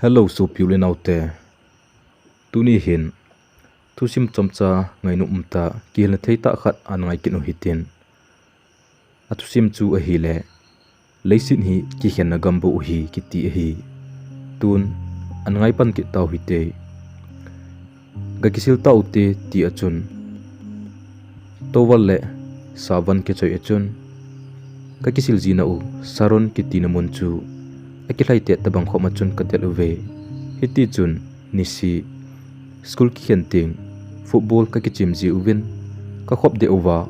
Hello so piule naute tuni hin thusim chomcha ngainu umta kilna theita khat angai kinu hitin atusim chu a hi le leisin hi kikhen na gambo hi kiti hi tun angai pan ki taw hite ga kisil taute ti achun towal le savan ke choi achun ka kisil jina u saron kiti na mun chu akilai te tabang khoma chun katel uve hiti chun nisi school kikhen ting football ka kichim ji uvin ka khop de over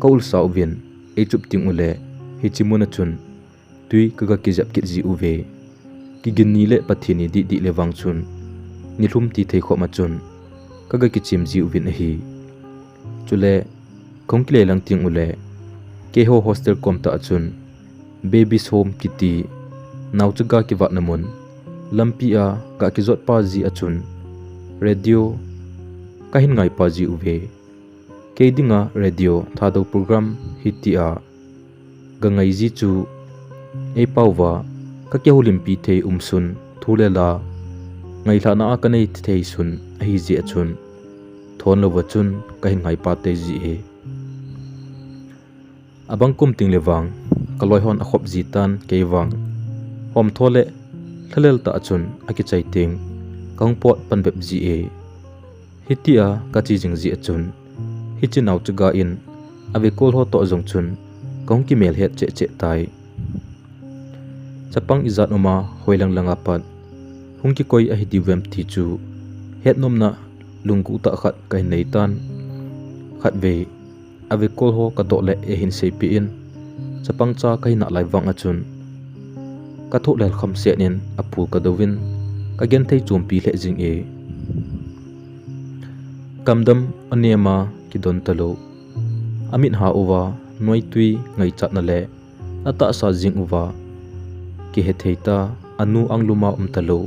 kaul sa uvin e chup ting ule hichimuna chun tui ka kijap kit ji uve ki ginni le pathini di lewang chun nilum ti thei khoma chun ka kichim ji uvin hi chule kongkle lang ting ule ke ho hostel komta achun babies home kiti naw chuga ki wat namun lampi a ka ki zot pa ji achun radio kahin ngai pa ji uve keidinga radio thado program hiti a gangai ji chu e pawwa ka ke holimpi thei umsun thulela ngai hlana a kanei thei sun a hi ji achun thon lo wachun kahin ngai pa te ji e abang kum ting lewang kaloi hon a khop ji tan keiwang hom thole thalel ta achun aki chaiting kangpot panbep ji e hitia kachi jing ji achun hichinau chuga in ave kol ho to jong chun kong ki mel het che tai chapang izat oma hoilang langa pat hungki koi a hidi wem thi chu het nomna lungku ta khat kai nei tan khat ve ave kol ho ka to le e hin sei pi in chapang cha kai na lai wang achun ka tho lel kham se nin apu ka dowin ka gen thei chumpi le jing e kamdam anema ki don talo amit ha uwa noi tui ngai chat na le ata sa jing uwa ki he theita anu angluma talo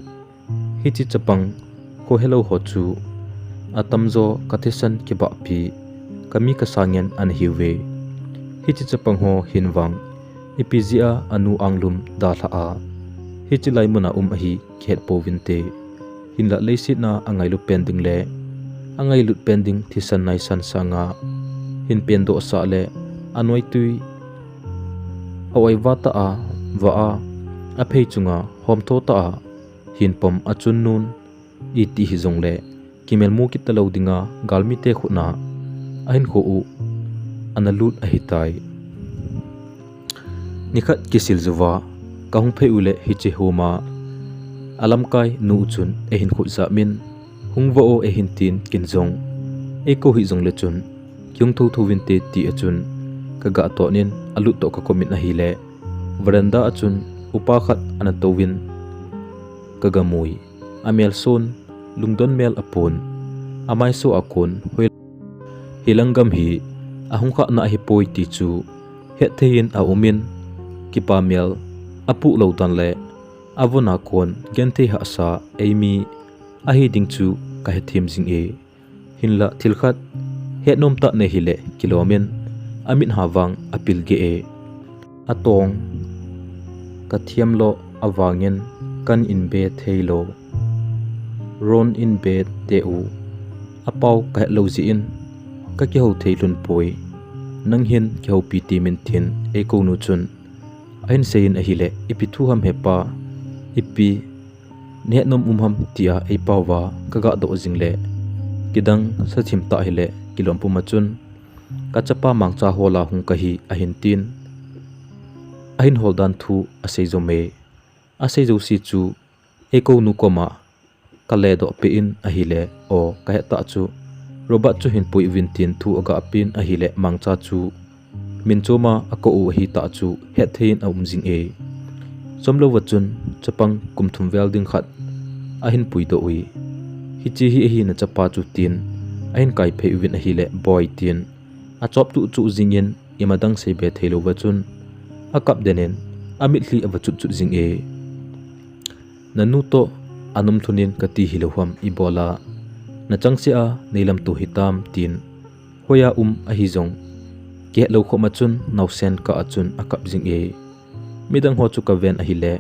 hichi chapang ko hello ho chu atamzo kathesan ki ba pi kami ka sangen an hiwe hichi chapang ho hinwang ipizia anu anglum da tha a hichilai muna hi khet povinte hinla leisit na angai lu pending le angai lut pending thisan nai san sanga hin pendo sa le anoi tui awai wata a wa a phei chunga hom tho ta hin pom achun nun iti hi jong le kimel mu ki talo dinga galmi te khuna ahin kho u analut a hitai nikhat kisil zuwa kahung phei ule hiche homa alamkai nu chun ehin khu za min hungwa o ehin tin kinjong eko hi jong le chun kyung tho thovin te ti achun kaga to nin alu to ka komit na hi le varanda achun upa khat ana towin kaga mui amel son lungdon mel apun amai so akon hoi hilangam hi ahung kha na hi poi ti chu he thein a umin kipa mel apu lo tan le avona kon gente ha sa amy ahi ding chu ka he thim jing e hinla thilkhat he nom ta ne hile kilomen amin hawang apil ge e atong ka thiam lo awangen kan in be theilo ron in be te u apau ka lo ji in ka ki ho theilun poi nang hin ki ho pi ti min thin e ko nu chun ahin sein a hile ipi thu ham hepa ipi ne nom ham tia e pawa kaga do jingle kidang sathim ta hile kilom pu machun ka chapa mangcha hola hung kahi ahin tin ahin holdan thu asei zo me asei zo si chu e ko nu koma kale do pe in a hile o ka heta chu robot chu hin pui vintin thu aga pin a hile mangcha chu minchoma ako u hi ta chu he thein a jing e somlo wachun chapang kumthum welding khat ahin pui do ui hichi hi na chapa chu tin ahin kai phei win a hi le boy tin a chop tu chu jingin imadang sei be theilo wachun akap denen amit hli awa chu jing e nanu to anum thunin kati hiloham ibola na changsia neilam tu hitam tin hoya a hi jong ke lo kho machun nausen ka achun akap jing e midang ho chu ka ven a hi le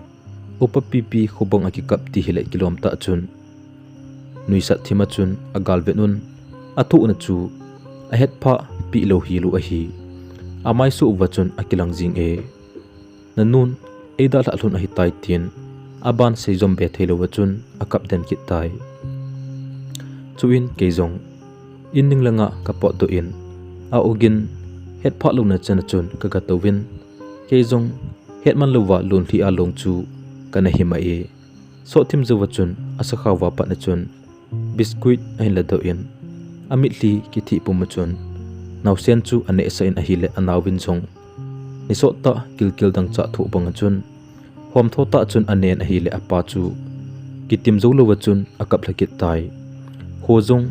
upa pipi khubong akikap ti hile kilom ta chun nuisat thima chun agal venun athu na chu a het pha pi lo hi lu a hi amai su wachun akilang jing e nanun eida la hlun a hi tai tin aban seizom be thelo wachun akap den kit tai chuin keizong inning langa kapo to in a ogin het pha lo na chana chun ka towin keizong het man lowa lun thi a long chu kana hima e so thim zo wachun asa khawa pa na chun biscuit ahin la do in amit li ki thi pumachun nausen chu ane sa in ahile anawin chong ni so ta kilkil dang cha thu bang chun hom tho ta chun anen ahile apa chu kitim zo lo wachun akap lakit tai khojong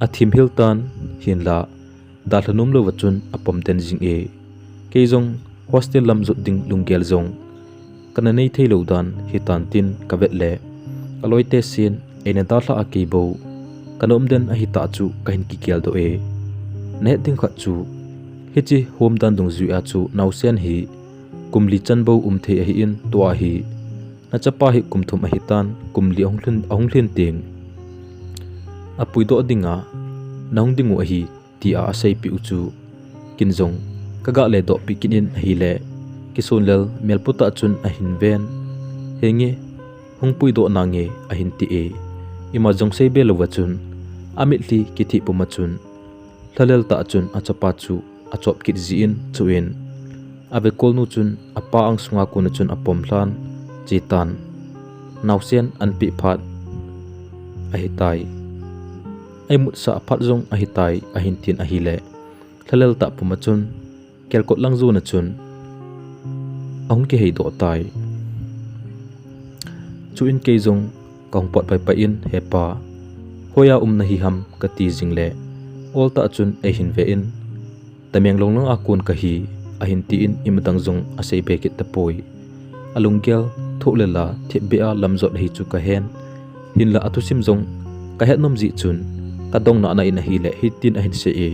athim hiltan hinla dalhanum lo wachun apom ten jing e keizong hostel lam zut ding lungel zong kana nei thailo dan hitan tin kavet le aloi te sin ene da hla akebo kanom den a hita chu kahin ki kel do e ne ding kha chu hichi hom dan dong zu a chu nausen hi kumli chanbo the a hi in to a hi na chapa hi kumthum a hitan kumli onghlin ting apui do dinga naung dingu a hi ti a sei pi uchu kinjong kaga le do pikinin a hi le kisonlel melputa chun a hin ven henge hungpui do nange a hin ti e ima jong sei belo wachun amitli kithi pumachun thalel ta chun achapa chu achop kit ziin chuin ave kolnu chun apa ang sunga kun chun apom hlan chitan nausen anpi phat a hitai ai mut sa phat jong a hitai a hin tin a hile thalel ta pumachun kelkot langzu na chun ong ke hei do tai chuin keizong kong pot pai in hepa hoya na hi ham kati jingle ol ta chun e hin ve in tameng long long akun ka hi a hin ti in imadang jong a sei be kit tapoi alungel tholela thebea lamzot hi chu ka hen hinla atusim jong ka het nom ji chun ka dong na na in hi le hitin a hin se e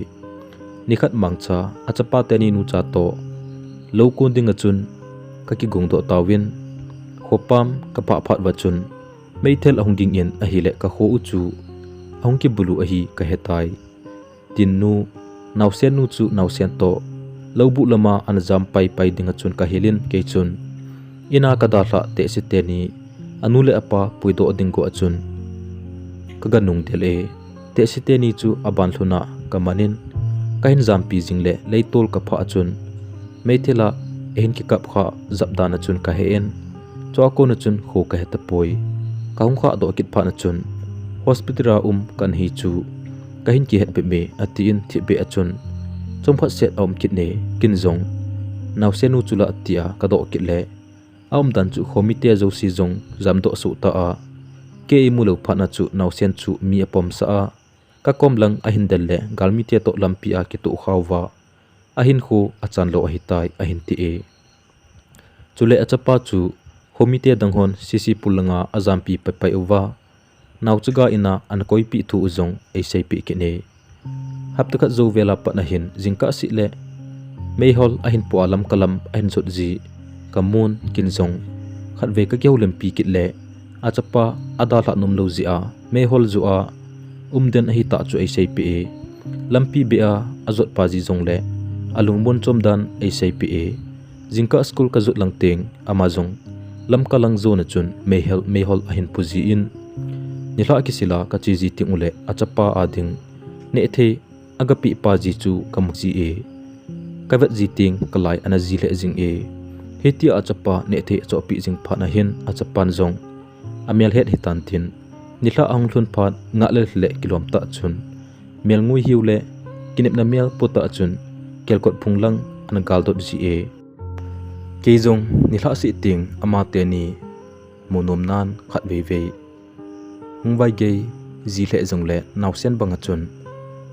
nikhat mangcha achapa teni nu cha to lo kun ding a chun ka ki gong do tawin khopam ka pa phat wa chun meithel ahung ding in a hi le ka ho u chu ahung ki bulu a hi ka hetai tin nu nausen nu chu nausen to lobu lama anjam pai dinga chun ka helin ke chun ina ka da hla te si te ni anule apa puido dinggo achun kaga nung tele te si te ni chu aban hluna kamanin kahin zampi jingle leitol ka pha achun meithela ehin ki kap kha zabdana chun ka hen chawko na chun kho ka heta poi kaung kha do kit pha na chun hospital kan hi chu kahin ki het be me atin thi be achun chomkha set kit ne kinjong nausenu chula atia ka do kit le dan chu khomite zo si jong zamdo su ta a ke imulo phana chu nausen chu mi apom sa a ka komlang a hindel le galmite to lampi a ki tu khawa ahin khu achan lo ahitai ahin ti e chule achapa chu homite danghon sisi pulanga azampi pai uwa nauchuga ina an koipi thu uzong ei pi kine haptaka zo vela pa na hin jingka si le meihol ahin po alam kalam ahin zot ji kamun kinjong khatve ka kyau lempi kit le achapa adala num lo ji a meihol zu a den ahi ta chu ei pi e lampi be a azot pa ji jong le alungmon chomdan ei pi e jingka school ka zut langteng amazong lamka lang zo na chun mehol ahin puji in nila kisila ka chi ji tingule achapa ading ne the agapi pa ji chu kamji e kavet ji ting kalai anaji le jing e heti achapa ne the chopi jing phana hin achapan jong amel het hitan tin nila anglun phat nga le kilom ta chun mel ngui hiule kinep na mel pota chun kelkot phunglang an gal dot ji e keizong nila si ting ama te ni monom nan khat ve ve hungwai ge ji le jong le nausen banga chun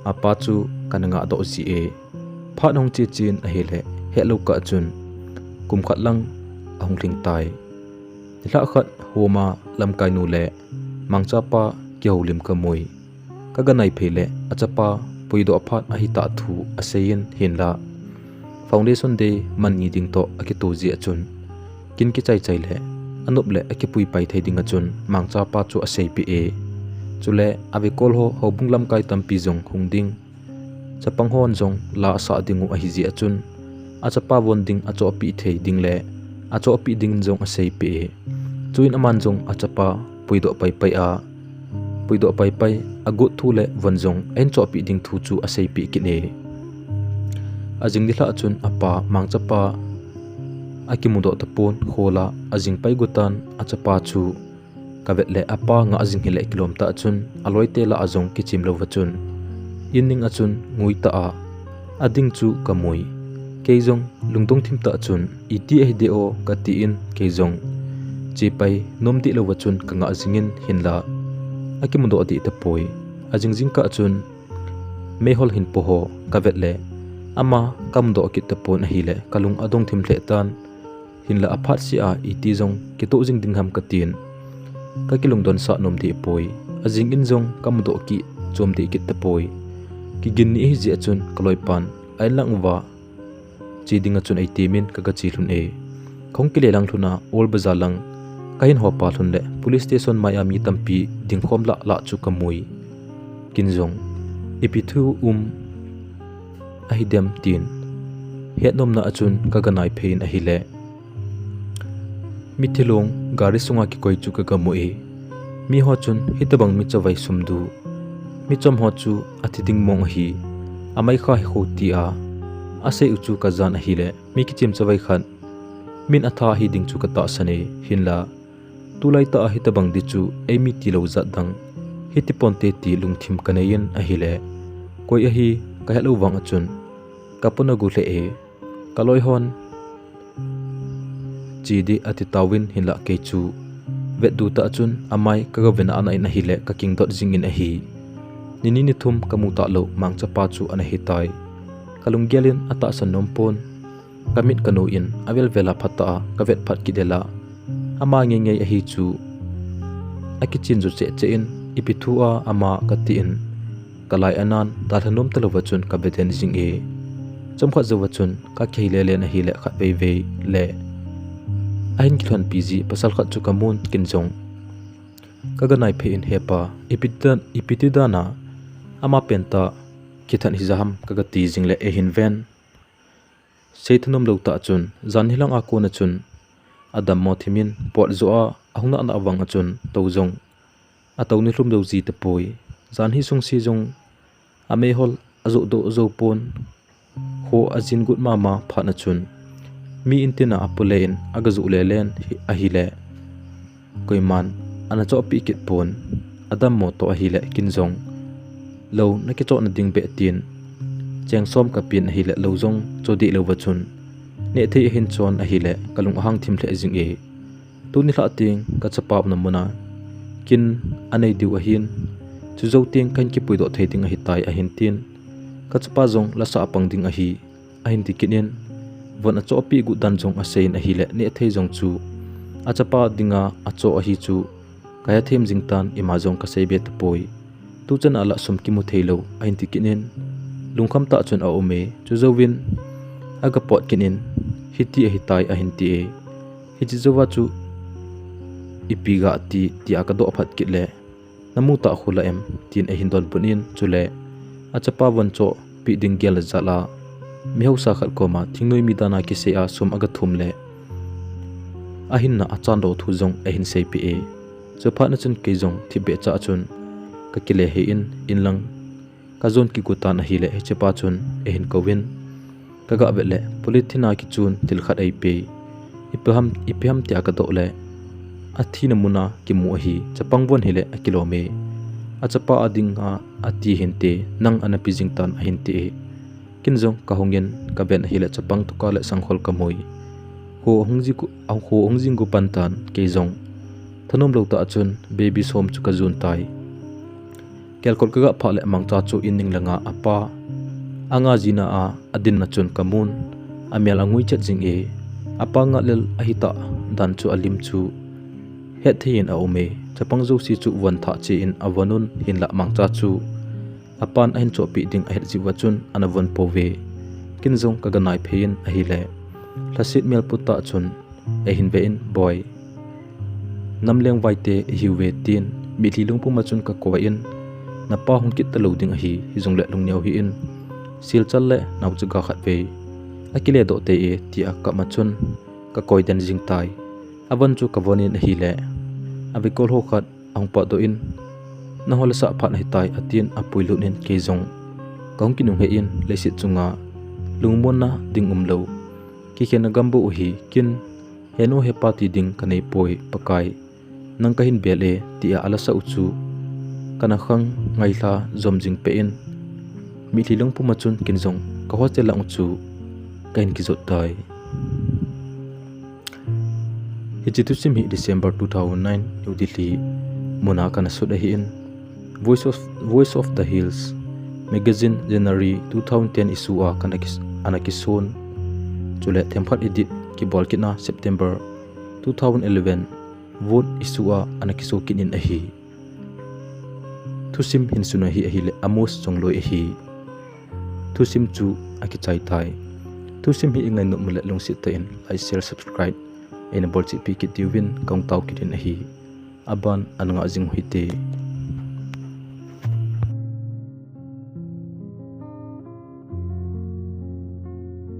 apa chu kananga do ji e phat hong chi chin a hele helo ka chun kum khat lang ahung ling tai nila khat homa lam kai nu le mangchapa kyau lim ka moi kaga nai phele achapa puido phat a hi ta thu asein hinla foundation day man ni ding to akito ji achun kin ki chai le anup le akipui pai thei dinga chun mangcha pa chu asei pi e chule ave kol ho hobung lam kai tampi jong hungding chapang hon jong la sa dingu a hi ji achun achapa won ding acho pi thei ding le acho pi ding jong asei pi e chuin aman jong achapa puido pai pai a puido pai pai agut thu le won jong en cho pi ding thu chu asei pi kine ajing dihla chun apa mangchapa akimudo tapon khola ajing pai gutan achapa chu kavet le apa nga ajing hele kilomta chun aloi te la azong kichim lo wachun inning achun nguita a ading chu kamui keizong lungtong thimta chun iti hdeo kati in keizong chi pai nomti lo wachun kanga ajingin hinla akimudo ati tapoi ajing jingka chun mehol hin poho kavet le ama kamdo kit tapon hile kalung adong thimhle tan hinla aphat si a iti jong kito jing dingham katin ka kilung don sa nom di poi ajing in jong kamdo ki chom di kit tapoi ki gin ni ji achun kaloi pan ai lang wa chi dinga chun ai timin ka chi hlun e khong ki le lang thuna ol baza lang kain ho pa thun le police station miami tampi dingkhom la la chu kamui kin jong ipithu ahidem tin het nom na achun kaganai phein ahile mithilong gari sunga ki koi chu ka mu e mi ho chun hitabang mi chawai sumdu mi chom ho chu athiding mong hi amai kha ho ti a ase uchu ka jan ahile mi ki chim chawai khan min atha hi ding chu ka ta sane hinla tulai ta hitabang di chu emi ti lo za dang hitiponte ti lungthim kanayin ahile koi ahi ka helo wang achun kapuna gu le e kaloi hon chidi ati tawin hinla ke chu vet du ta achun amai ka gavena ana in ahile ka king dot jingin ahi nini ni thum kamuta lo mangcha pa chu ana hi tai kalung gelin ata sanom pon kamit kanu in avel vela phata ka vet phat ki dela ama nge nge ahi chu akichin ju che in ipithua ama kati in kalai anan dalhanom talawachun ka beten jing e chomkha zawachun ka kheile le na hi le khat ve ve le ahin khlan pg pasal khat chu kamun kinjong kaganai phe in hepa ipitidana ama penta kithan hizaham kagati jing le ehin ven seithanom lota chun jan hilang a kona chun adam mothimin pot zo a ahungna na awang achun tawjong atawni hlum do ji tapoi jan hi sung si jong ame hol azo do zo pon ho ajin gut mama phana chun mi intina apulein agazu lelen ahile koiman ana cho pi kit pon adam mo to ahile kinjong lo na ki cho na ding be tin cheng som ka pin ahile lo jong chodi lo wachun ne thei hin chon ahile kalung ahang thim hle jing e tu ni hla ting ka chapap na muna kin anei diu ahin chu zo ting kan ki puido thei ding a hitai ahin tin ka chapa jong la sa apang ding a hi ahin tikinin von a cho pi gu dan jong a sein a hi le ne thei jong chu a chapa dinga a cho a hi chu kaya them jing tan ima jong ka sei bet poi tu chan ala som ki mu theilo ahin tikinin lungkham ta chun a ome chu zo win aga pot kinin hiti a hitai ahin ti e hi zowa chu ipiga ti akado phat kitle namu ta khula em tin a hindol bunin chule achapa woncho pi ding gel zala mihau sa khal koma thingnoi mi dana ki se a sum aga thumle ahin na achan ro thu jong ahin sei pi e chopa na chun ke jong thibe cha chun ka kile he in lang ka zon ki kutan hi le chepa chun ahin kowin kaga bele polithina ki chun til khat ai pe ipeham ti aka do le athina muna ki mu hi chapangwon hile akilome achapa adinga ati hinte nang anapi jingtan ahinte kinjong kahongin kaben hile chapang tuka le sanghol kamoi ho hongjing gu pantan kejong thanom lota achun baby som chuka jun tai kelkol kaga phale mangcha chu inning langa apa anga jina a adin na chun kamun amel angui chat jing e apa nga lel ahita dan chu alim chu het thein a ome chapang zo si chu wan tha che in awanun hinla mangcha chu apan ahin cho pi ding ahet ji wachun anawon pove kinjong kaganai phein ahile lasit mel putta chun ahin ve in boy namleng vaite hiwe tin mi hlilung pu machun ka koin na pa hung kit talo ding hi hizong le lung niau hi in sil chal le nau chuga khat ve akile do te e ti akka machun ka koi den jing tai avan chu kavonin hi le abikol ho khat ang pa do in na hol sa phat hi tai atin apuilu nen ke jong kaung kinung he in Leiset chunga lungmon na ding lo kikhen gambu hi kin heno he pati ding kanei poi pakai nang kahin bele tia alasa uchu kana khang ngaila zomjing pe in mi thilung pu machun kinjong ka hotel lang chu kain ki zot tai hijitu sim hi December 2009 New Delhi mona kana suda hi in Voice of the Hills magazine January 2010 isua kana anakison chule themphat edit ki bolkina September 2011 vote isua anakiso kinin ahi thusim hinsuna hi ahi le amos chongloi ahi thusim chu akichai thai thusim hi ingai no mule longsit ta in like share subscribe ena bolchi pi ki tiwin kong tau kidin ahi aban ananga jing huite